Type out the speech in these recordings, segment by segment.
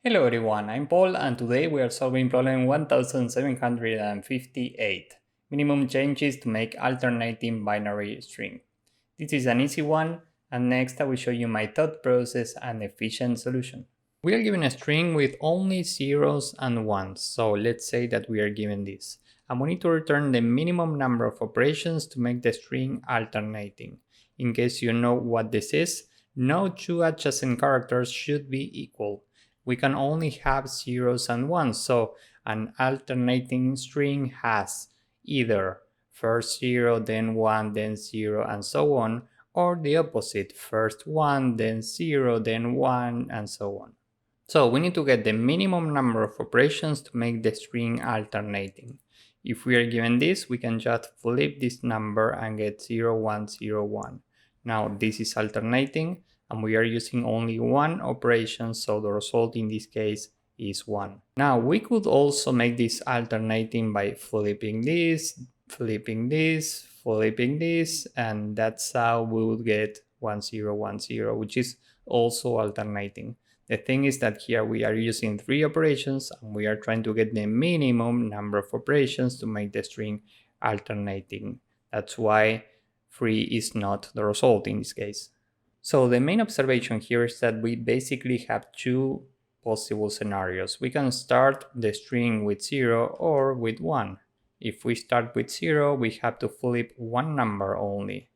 Hello everyone, I'm Paul and today we are solving problem 1758, minimum changes to make alternating binary string. This is an easy one, and next I will show you my thought process and efficient solution. We are given a string with only zeros and ones, so let's say that we are given this. And we need to return the minimum number of operations to make the string alternating. In case you know what this is, no two adjacent characters should be equal. We can only have zeros and ones, so an alternating string has either first 0, then 1, then 0, and so on, or the opposite, first 1, then 0, then 1, and so on. So we need to get the minimum number of operations to make the string alternating. If we are given this, we can just flip this number and get 0, 1, 0, 1. Now this is alternating, and we are using only one operation, so the result in this case is 1. Now we could also make this alternating by flipping this, flipping this, flipping this, and that's how we would get 1, 0, 1, 0, which is also alternating. The thing is that here we are using 3 operations and we are trying to get the minimum number of operations to make the string alternating. That's why 3 is not the result in this case. So the main observation here is that we basically have 2 possible scenarios. We can start the string with 0 or with 1. If we start with 0, we have to flip one number only.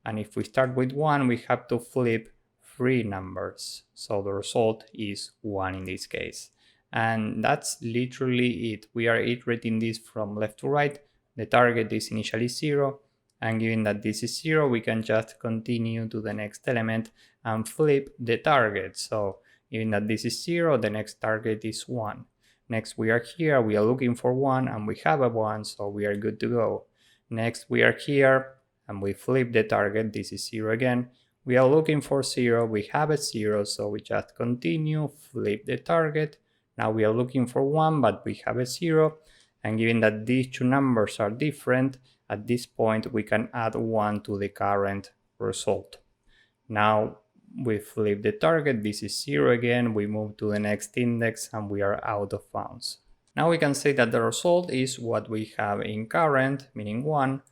And if we start with 1, we have to flip 3 numbers. So the result is 1 in this case. And that's literally it. We are iterating this from left to right. The target is initially 0. And given that this is 0, we can just continue to the next element and flip the target. So given that this is 0, the next target is 1. Next we are here, we are looking for 1 and we have a 1, so we are good to go. Next we are here and we flip the target, this is 0 again. We are looking for 0, we have a 0, so we just continue, flip the target. Now we are looking for 1, but we have a 0. And given that these 2 numbers are different, at this point we can add 1 to the current result. Now we flip the target, this is 0 again, we move to the next index and we are out of bounds. Now we can say that the result is what we have in current, meaning 1.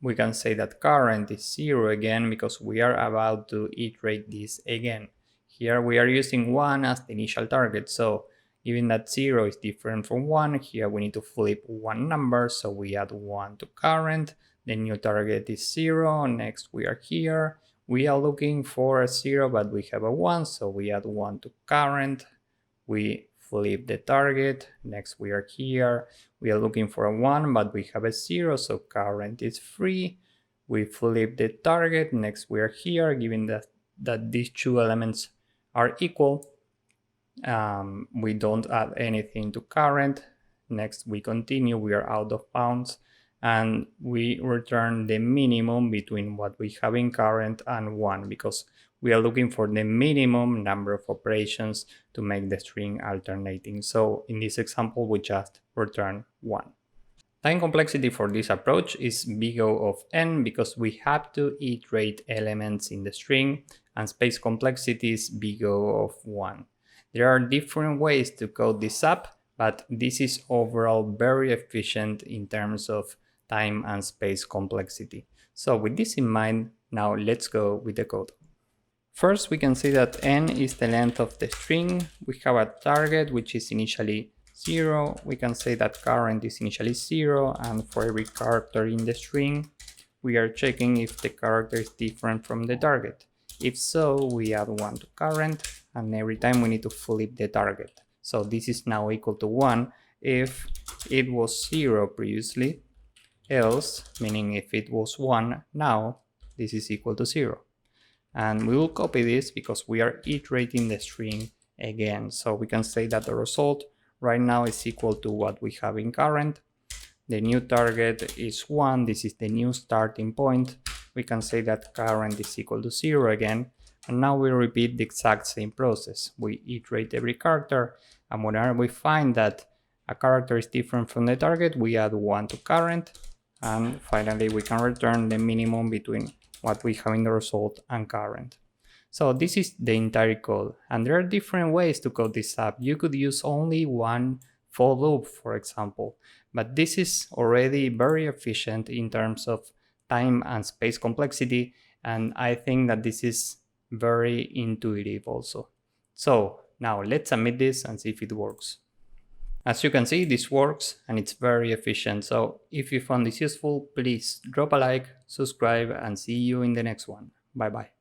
We can say that current is 0 again because we are about to iterate this again. Here we are using 1 as the initial target, so given that 0 is different from 1, here we need to flip one number, so we add 1 to current. The new target is 0, next we are here. We are looking for a 0, but we have a 1, so we add 1 to current. We flip the target, next we are here. We are looking for a 1, but we have a 0, so current is 3. We flip the target, next we are here, given that these 2 elements are equal. We don't add anything to current. Next we continue, we are out of bounds, and we return the minimum between what we have in current and 1 because we are looking for the minimum number of operations to make the string alternating. So in this example we just return 1. Time complexity for this approach is big O of n because we have to iterate elements in the string, and space complexity is big O of 1. There are different ways to code this up, but this is overall very efficient in terms of time and space complexity. So with this in mind, now let's go with the code. First, we can say that n is the length of the string. We have a target which is initially 0. We can say that current is initially 0, and for every character in the string, we are checking if the character is different from the target. If so, we add 1 to current, and every time we need to flip the target. So this is now equal to 1 if it was 0 previously, else, meaning if it was 1 now, this is equal to 0. And we will copy this because we are iterating the string again. So we can say that the result right now is equal to what we have in current. The new target is 1, this is the new starting point. We can say that current is equal to 0 again. And now we repeat the exact same process. We iterate every character, and whenever we find that a character is different from the target, we add 1 to current. And finally, we can return the minimum between what we have in the result and current. So this is the entire code, and there are different ways to code this app. You could use only one for loop, for example, but this is already very efficient in terms of time and space complexity, and I think that this is very intuitive also. So now let's submit this and see if it works. As you can see, this works and it's very efficient. So if you found this useful, please drop a like, subscribe, and see you in the next one. Bye bye.